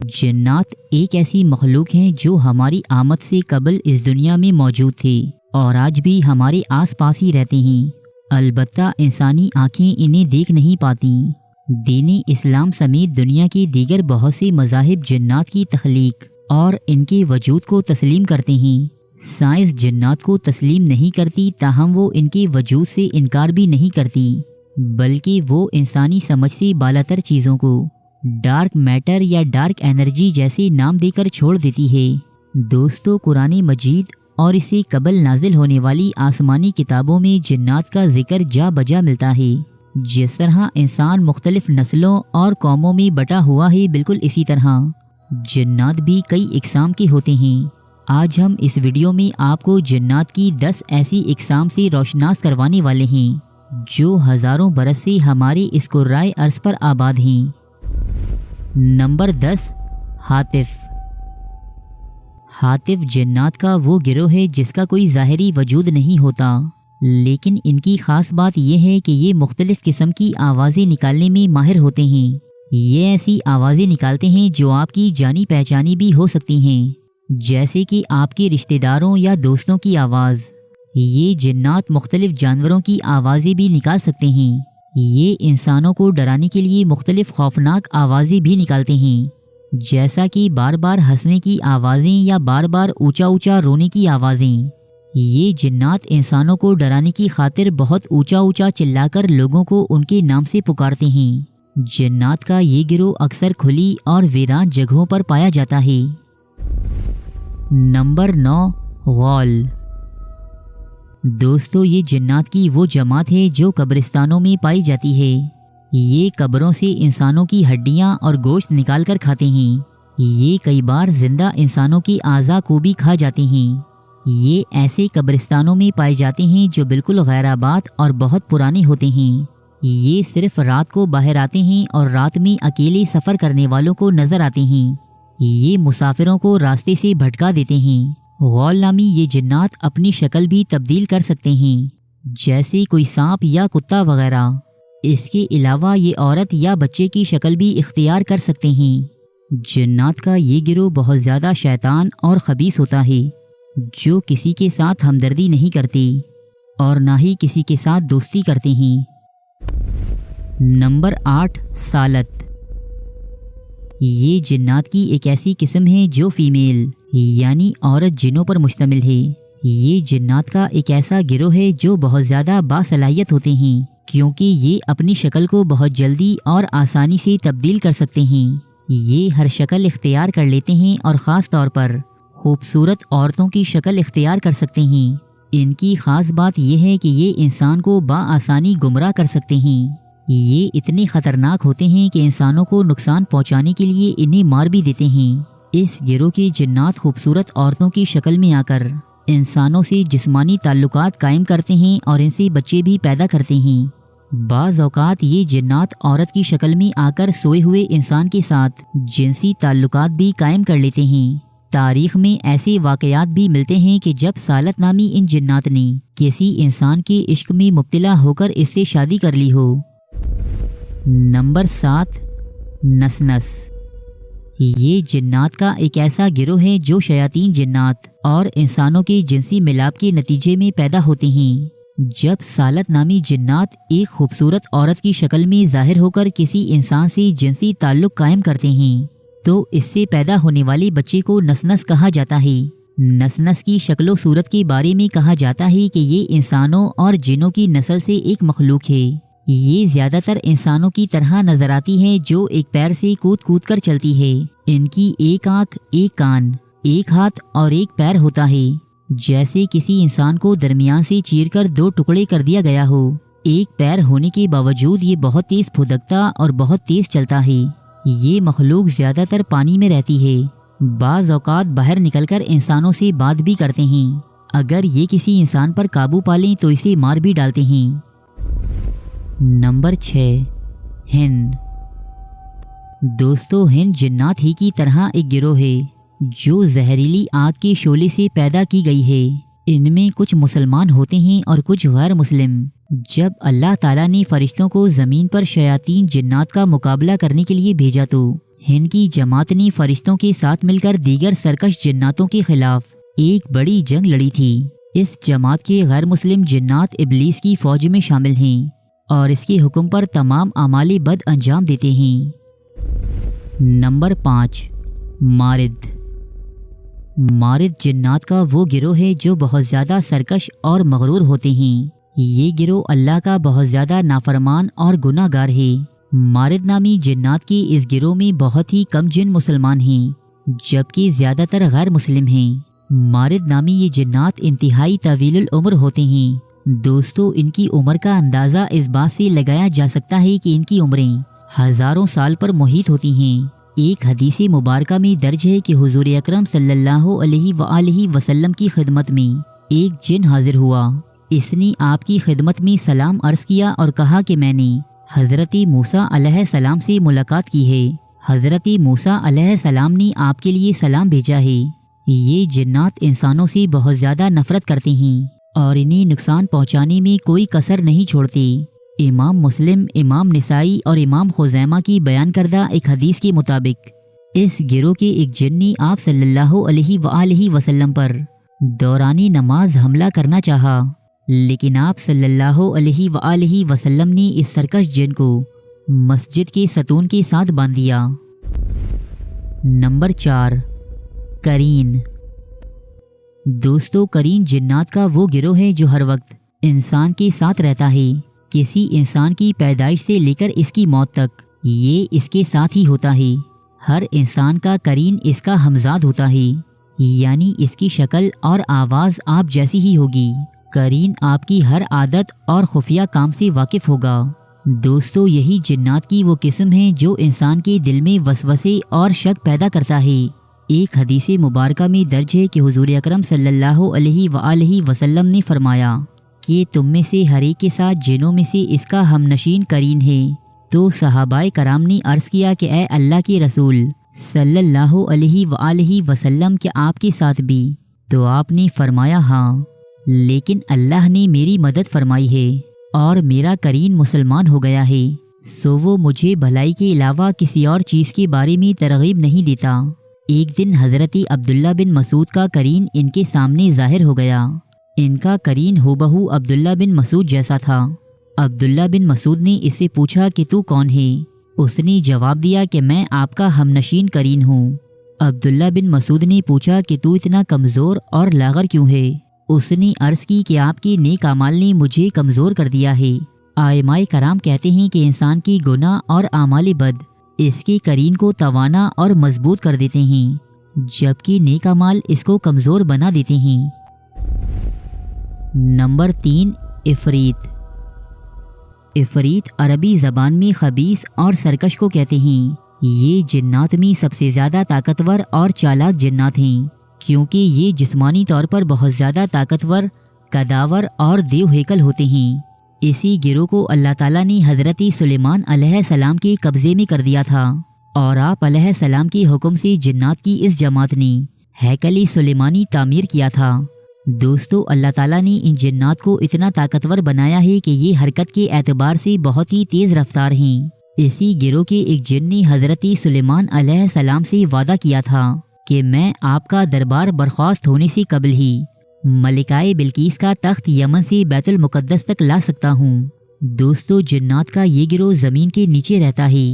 جنات ایک ایسی مخلوق ہیں جو ہماری آمد سے قبل اس دنیا میں موجود تھے اور آج بھی ہمارے آس پاس ہی رہتے ہیں، البتہ انسانی آنکھیں انہیں دیکھ نہیں پاتی۔ دین اسلام سمیت دنیا کے دیگر بہت سے مذاہب جنات کی تخلیق اور ان کے وجود کو تسلیم کرتے ہیں۔ سائنس جنات کو تسلیم نہیں کرتی، تاہم وہ ان کے وجود سے انکار بھی نہیں کرتی، بلکہ وہ انسانی سمجھ سے بالاتر چیزوں کو ڈارک میٹر یا ڈارک انرجی جیسے نام دے کر چھوڑ دیتی ہے۔ دوستو، قرآن مجید اور اس سے قبل نازل ہونے والی آسمانی کتابوں میں جنات کا ذکر جا بجا ملتا ہے۔ جس طرح انسان مختلف نسلوں اور قوموں میں بٹا ہوا ہے، بالکل اسی طرح جنات بھی کئی اقسام کے ہوتے ہیں۔ آج ہم اس ویڈیو میں آپ کو جنات کی 10 ایسی اقسام سے روشناس کروانے والے ہیں جو ہزاروں برس سے ہمارے اس کرۂ ارض پر آباد ہیں۔ نمبر 10، ہاتف۔ ہاتف جنات کا وہ گروہ ہے جس کا کوئی ظاہری وجود نہیں ہوتا، لیکن ان کی خاص بات یہ ہے کہ یہ مختلف قسم کی آوازیں نکالنے میں ماہر ہوتے ہیں۔ یہ ایسی آوازیں نکالتے ہیں جو آپ کی جانی پہچانی بھی ہو سکتی ہیں، جیسے کہ آپ کے رشتہ داروں یا دوستوں کی آواز۔ یہ جنات مختلف جانوروں کی آوازیں بھی نکال سکتے ہیں۔ یہ انسانوں کو ڈرانے کے لیے مختلف خوفناک آوازیں بھی نکالتے ہیں، جیسا کہ بار بار ہنسنے کی آوازیں یا بار بار اونچا اونچا رونے کی آوازیں۔ یہ جنات انسانوں کو ڈرانے کی خاطر بہت اونچا اونچا چلا کر لوگوں کو ان کے نام سے پکارتے ہیں۔ جنات کا یہ گروہ اکثر کھلی اور ویران جگہوں پر پایا جاتا ہے۔ نمبر 9، غول۔ دوستو، یہ جنات کی وہ جماعت ہے جو قبرستانوں میں پائی جاتی ہے۔ یہ قبروں سے انسانوں کی ہڈیاں اور گوشت نکال کر کھاتے ہیں۔ یہ کئی بار زندہ انسانوں کی اعضاء کو بھی کھا جاتے ہیں۔ یہ ایسے قبرستانوں میں پائے جاتے ہیں جو بالکل غیر آباد اور بہت پرانے ہوتے ہیں۔ یہ صرف رات کو باہر آتے ہیں اور رات میں اکیلے سفر کرنے والوں کو نظر آتے ہیں۔ یہ مسافروں کو راستے سے بھٹکا دیتے ہیں۔ غول نامی یہ جنات اپنی شکل بھی تبدیل کر سکتے ہیں، جیسے کوئی سانپ یا کتا وغیرہ۔ اس کے علاوہ یہ عورت یا بچے کی شکل بھی اختیار کر سکتے ہیں۔ جنات کا یہ گروہ بہت زیادہ شیطان اور خبیث ہوتا ہے، جو کسی کے ساتھ ہمدردی نہیں کرتے اور نہ ہی کسی کے ساتھ دوستی کرتے ہیں۔ نمبر 8، سالت۔ یہ جنات کی ایک ایسی قسم ہے جو فیمیل یعنی عورت جنوں پر مشتمل ہے۔ یہ جنات کا ایک ایسا گروہ ہے جو بہت زیادہ باصلاحیت ہوتے ہیں، کیونکہ یہ اپنی شکل کو بہت جلدی اور آسانی سے تبدیل کر سکتے ہیں۔ یہ ہر شکل اختیار کر لیتے ہیں اور خاص طور پر خوبصورت عورتوں کی شکل اختیار کر سکتے ہیں۔ ان کی خاص بات یہ ہے کہ یہ انسان کو بآسانی گمراہ کر سکتے ہیں۔ یہ اتنے خطرناک ہوتے ہیں کہ انسانوں کو نقصان پہنچانے کے لیے انہیں مار بھی دیتے ہیں۔ اس گروہ کے جنات خوبصورت عورتوں کی شکل میں آ کر انسانوں سے جسمانی تعلقات قائم کرتے ہیں اور ان سے بچے بھی پیدا کرتے ہیں۔ بعض اوقات یہ جنات عورت کی شکل میں آ کر سوئے ہوئے انسان کے ساتھ جنسی تعلقات بھی قائم کر لیتے ہیں۔ تاریخ میں ایسے واقعات بھی ملتے ہیں کہ جب سالت نامی ان جنات نے کسی انسان کے عشق میں مبتلا ہو کر اس سے شادی کر لی ہو۔ نمبر 7، نسنس۔ یہ جنات کا ایک ایسا گروہ ہے جو شیاطین جنات اور انسانوں کے جنسی ملاپ کے نتیجے میں پیدا ہوتے ہیں۔ جب سالت نامی جنات ایک خوبصورت عورت کی شکل میں ظاہر ہو کر کسی انسان سے جنسی تعلق قائم کرتے ہیں تو اس سے پیدا ہونے والے بچے کو نسنس کہا جاتا ہے۔ نسنس کی شکل و صورت کے بارے میں کہا جاتا ہے کہ یہ انسانوں اور جنوں کی نسل سے ایک مخلوق ہے۔ یہ زیادہ تر انسانوں کی طرح نظر آتی ہے جو ایک پیر سے کود کود کر چلتی ہے۔ ان کی ایک آنکھ، ایک کان، ایک ہاتھ اور ایک پیر ہوتا ہے، جیسے کسی انسان کو درمیان سے چیر کر 2 ٹکڑے کر دیا گیا ہو۔ ایک پیر ہونے کے باوجود یہ بہت تیز پھدکتا اور بہت تیز چلتا ہے۔ یہ مخلوق زیادہ تر پانی میں رہتی ہے، بعض اوقات باہر نکل کر انسانوں سے بات بھی کرتے ہیں۔ اگر یہ کسی انسان پر قابو پالیں تو اسے مار بھی ڈالتے ہیں۔ نمبر 6، ہن۔ دوستو، ہن جنات ہی کی طرح ایک گروہ ہے جو زہریلی آگ کے شعلے سے پیدا کی گئی ہے۔ ان میں کچھ مسلمان ہوتے ہیں اور کچھ غیر مسلم۔ جب اللہ تعالیٰ نے فرشتوں کو زمین پر شیاطین جنات کا مقابلہ کرنے کے لیے بھیجا تو ان کی جماعت نے فرشتوں کے ساتھ مل کر دیگر سرکش جناتوں کے خلاف ایک بڑی جنگ لڑی تھی۔ اس جماعت کے غیر مسلم جنات ابلیس کی فوج میں شامل ہیں اور اس کے حکم پر تمام اعمال بد انجام دیتے ہیں۔ نمبر 5، مارد۔ مارد جنات کا وہ گروہ ہے جو بہت زیادہ سرکش اور مغرور ہوتے ہیں۔ یہ گروہ اللہ کا بہت زیادہ نافرمان اور گناہ گار ہے۔ مارد نامی جنات کی اس گروہ میں بہت ہی کم جن مسلمان ہیں جبکہ زیادہ تر غیر مسلم ہیں۔ مارد نامی یہ جنات انتہائی طویل العمر ہوتے ہیں۔ دوستو، ان کی عمر کا اندازہ اس بات سے لگایا جا سکتا ہے کہ ان کی عمریں ہزاروں سال پر محیط ہوتی ہیں۔ ایک حدیث مبارکہ میں درج ہے کہ حضور اکرم صلی اللہ علیہ وآلہ وسلم کی خدمت میں ایک جن حاضر ہوا۔ اس نے آپ کی خدمت میں سلام عرض کیا اور کہا کہ میں نے حضرت موسیٰ علیہ السلام سے ملاقات کی ہے۔ حضرت موسیٰ علیہ السلام نے آپ کے لیے سلام بھیجا ہے۔ یہ جنات انسانوں سے بہت زیادہ نفرت کرتے ہیں اور انہیں نقصان پہنچانے میں کوئی کسر نہیں چھوڑتے۔ امام مسلم، امام نسائی اور امام خزیمہ کی بیان کردہ ایک حدیث کے مطابق اس گروہ کے ایک جن نے آپ صلی اللہ علیہ وآلہ وسلم پر دوران نماز حملہ کرنا چاہا، لیکن آپ صلی اللہ علیہ وآلہ وسلم نے اس سرکش جن کو مسجد کے ستون کے ساتھ باندھ دیا۔ نمبر 4، کرین۔ دوستو، کرین جنات کا وہ گروہ ہے جو ہر وقت انسان کے ساتھ رہتا ہے۔ کسی انسان کی پیدائش سے لے کر اس کی موت تک یہ اس کے ساتھ ہی ہوتا ہے۔ ہر انسان کا کرین اس کا ہمزاد ہوتا ہے، یعنی اس کی شکل اور آواز آپ جیسی ہی ہوگی۔ کرین آپ کی ہر عادت اور خفیہ کام سے واقف ہوگا۔ دوستو، یہی جنات کی وہ قسم ہے جو انسان کے دل میں وسوسے اور شک پیدا کرتا ہے۔ ایک حدیث مبارکہ میں درج ہے کہ حضور اکرم صلی اللہ علیہ وآلہ وسلم نے فرمایا کہ تم میں سے ہر ایک کے ساتھ جنوں میں سے اس کا ہم نشین کرین ہے۔ تو صحابہ کرام نے عرض کیا کہ اے اللہ کے رسول صلی اللہ علیہ وآلہ وسلم، کیا آپ کے ساتھ بھی؟ تو آپ نے فرمایا ہاں، لیکن اللہ نے میری مدد فرمائی ہے اور میرا کرین مسلمان ہو گیا ہے، سو وہ مجھے بھلائی کے علاوہ کسی اور چیز کے بارے میں ترغیب نہیں دیتا۔ ایک دن حضرت عبداللہ بن مسعود کا کرین ان کے سامنے ظاہر ہو گیا۔ ان کا کرین ہو عبداللہ بن مسعود جیسا تھا۔ عبداللہ بن مسعود نے اس سے پوچھا کہ تو کون ہے؟ اس نے جواب دیا کہ میں آپ کا ہم نشین کرین ہوں۔ عبداللہ بن مسعود نے پوچھا کہ تو اتنا کمزور اور لاغر کیوں ہے؟ اس نے عرض کی کہ آپ کے نیک اعمال نے مجھے کمزور کر دیا ہے۔ ائمہ کرام کہتے ہیں کہ انسان کی گناہ اور اعمال بد اس کے کرین کو توانا اور مضبوط کر دیتے ہیں، جبکہ نیک اعمال اس کو کمزور بنا دیتے ہیں۔ نمبر 3، عفریت۔ عفریت عربی زبان میں خبیث اور سرکش کو کہتے ہیں۔ یہ جنات میں سب سے زیادہ طاقتور اور چالاک جنات ہیں، کیونکہ یہ جسمانی طور پر بہت زیادہ طاقتور، قداور اور دیو ہیکل ہوتے ہیں۔ اسی گروہ کو اللہ تعالیٰ نے حضرت سلیمان علیہ السلام کے قبضے میں کر دیا تھا، اور آپ علیہ السلام کے حکم سے جنات کی اس جماعت نے ہیکل سلیمانی تعمیر کیا تھا۔ دوستو، اللہ تعالیٰ نے ان جنات کو اتنا طاقتور بنایا ہے کہ یہ حرکت کے اعتبار سے بہت ہی تیز رفتار ہیں۔ اسی گروہ کے ایک جن نے حضرت سلیمان علیہ السلام سے وعدہ کیا تھا کہ میں آپ کا دربار برخاست ہونے سے قبل ہی ملکہ بلقیس کا تخت یمن سے بیت المقدس تک لا سکتا ہوں۔ دوستو، جنات کا یہ گروہ زمین کے نیچے رہتا ہے۔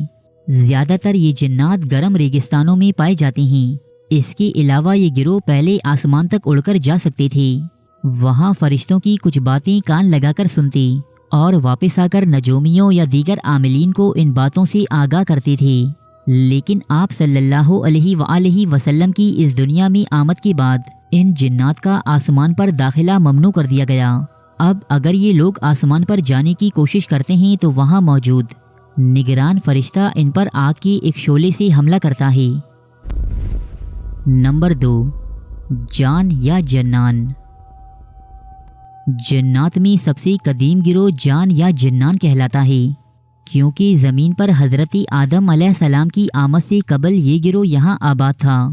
زیادہ تر یہ جنات گرم ریگستانوں میں پائے جاتے ہیں۔ اس کے علاوہ یہ گروہ پہلے آسمان تک اڑ کر جا سکتے تھے، وہاں فرشتوں کی کچھ باتیں کان لگا کر سنتے اور واپس آ کر نجومیوں یا دیگر عاملین کو ان باتوں سے آگاہ کرتے تھے۔ لیکن آپ صلی اللہ علیہ وآلہ وسلم کی اس دنیا میں آمد کے بعد ان جنات کا آسمان پر داخلہ ممنوع کر دیا گیا۔ اب اگر یہ لوگ آسمان پر جانے کی کوشش کرتے ہیں تو وہاں موجود نگران فرشتہ ان پر آگ کے ایک شعلے سے حملہ کرتا ہے۔ نمبر 2، جان یا جنان۔ جنات میں سب سے قدیم گروہ جان یا جنان کہلاتا ہے، کیونکہ زمین پر حضرت آدم علیہ السلام کی آمد سے قبل یہ گروہ یہاں آباد تھا۔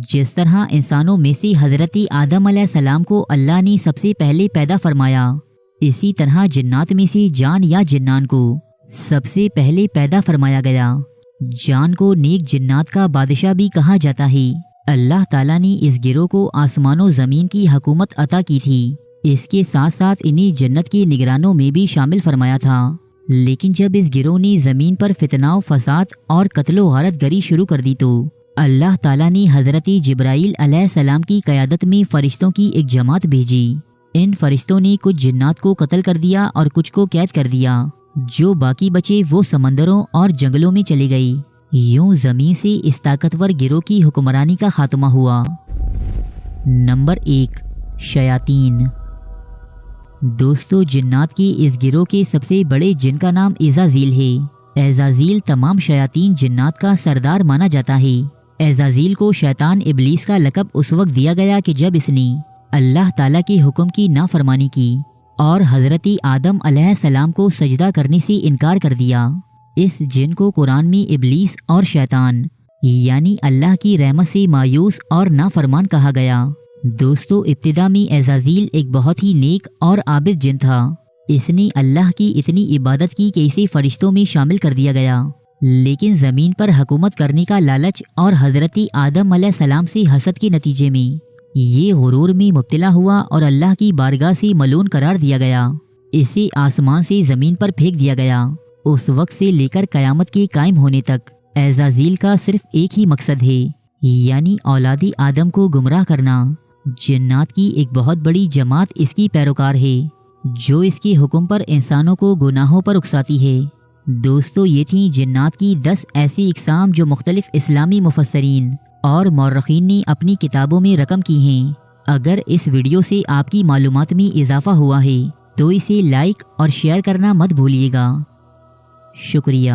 جس طرح انسانوں میں سے حضرت آدم علیہ السلام کو اللہ نے سب سے پہلے پیدا فرمایا، اسی طرح جنات میں سے جان یا جنان کو سب سے پہلے پیدا فرمایا گیا۔ جان کو نیک جنات کا بادشاہ بھی کہا جاتا ہے۔ اللہ تعالیٰ نے اس گروہ کو آسمان و زمین کی حکومت عطا کی تھی، اس کے ساتھ ساتھ انہیں جنت کے نگرانوں میں بھی شامل فرمایا تھا۔ لیکن جب اس گروہ نے زمین پر فتنہ و فساد اور قتل و غارت گری شروع کر دی تو اللہ تعالیٰ نے حضرت جبرائیل علیہ السلام کی قیادت میں فرشتوں کی ایک جماعت بھیجی۔ ان فرشتوں نے کچھ جنات کو قتل کر دیا اور کچھ کو قید کر دیا۔ جو باقی بچے وہ سمندروں اور جنگلوں میں چلے گئی۔ یوں زمین سے اس طاقتور گروہ کی حکمرانی کا خاتمہ ہوا۔ نمبر 1، شیاطین۔ دوستو، جنات کی اس گروہ کے سب سے بڑے جن کا نام عزازیل ہے۔ عزازیل تمام شیاطین جنات کا سردار مانا جاتا ہے۔ عزازیل کو شیطان ابلیس کا لقب اس وقت دیا گیا کہ جب اس نے اللہ تعالیٰ کے حکم کی نافرمانی کی اور حضرت آدم علیہ السلام کو سجدہ کرنے سے انکار کر دیا۔ اس جن کو قرآن میں ابلیس اور شیطان یعنی اللہ کی رحمت سے مایوس اور نافرمان کہا گیا۔ دوستو، ابتدا میں عزازیل ایک بہت ہی نیک اور عابد جن تھا۔ اس نے اللہ کی اتنی عبادت کی کہ اسے فرشتوں میں شامل کر دیا گیا، لیکن زمین پر حکومت کرنے کا لالچ اور حضرت آدم علیہ السلام سے حسد کے نتیجے میں یہ غرور میں مبتلا ہوا اور اللہ کی بارگاہ سے ملعون قرار دیا گیا۔ اسے آسمان سے زمین پر پھینک دیا گیا۔ اس وقت سے لے کر قیامت کے قائم ہونے تک عزازیل کا صرف ایک ہی مقصد ہے، یعنی اولاد آدم کو گمراہ کرنا۔ جنات کی ایک بہت بڑی جماعت اس کی پیروکار ہے، جو اس کے حکم پر انسانوں کو گناہوں پر اکساتی ہے۔ دوستو، یہ تھیں جنات کی 10 ایسی اقسام جو مختلف اسلامی مفسرین اور مورخین نے اپنی کتابوں میں رقم کی ہیں۔ اگر اس ویڈیو سے آپ کی معلومات میں اضافہ ہوا ہے تو اسے لائک اور شیئر کرنا مت بھولیے گا۔ شکریہ۔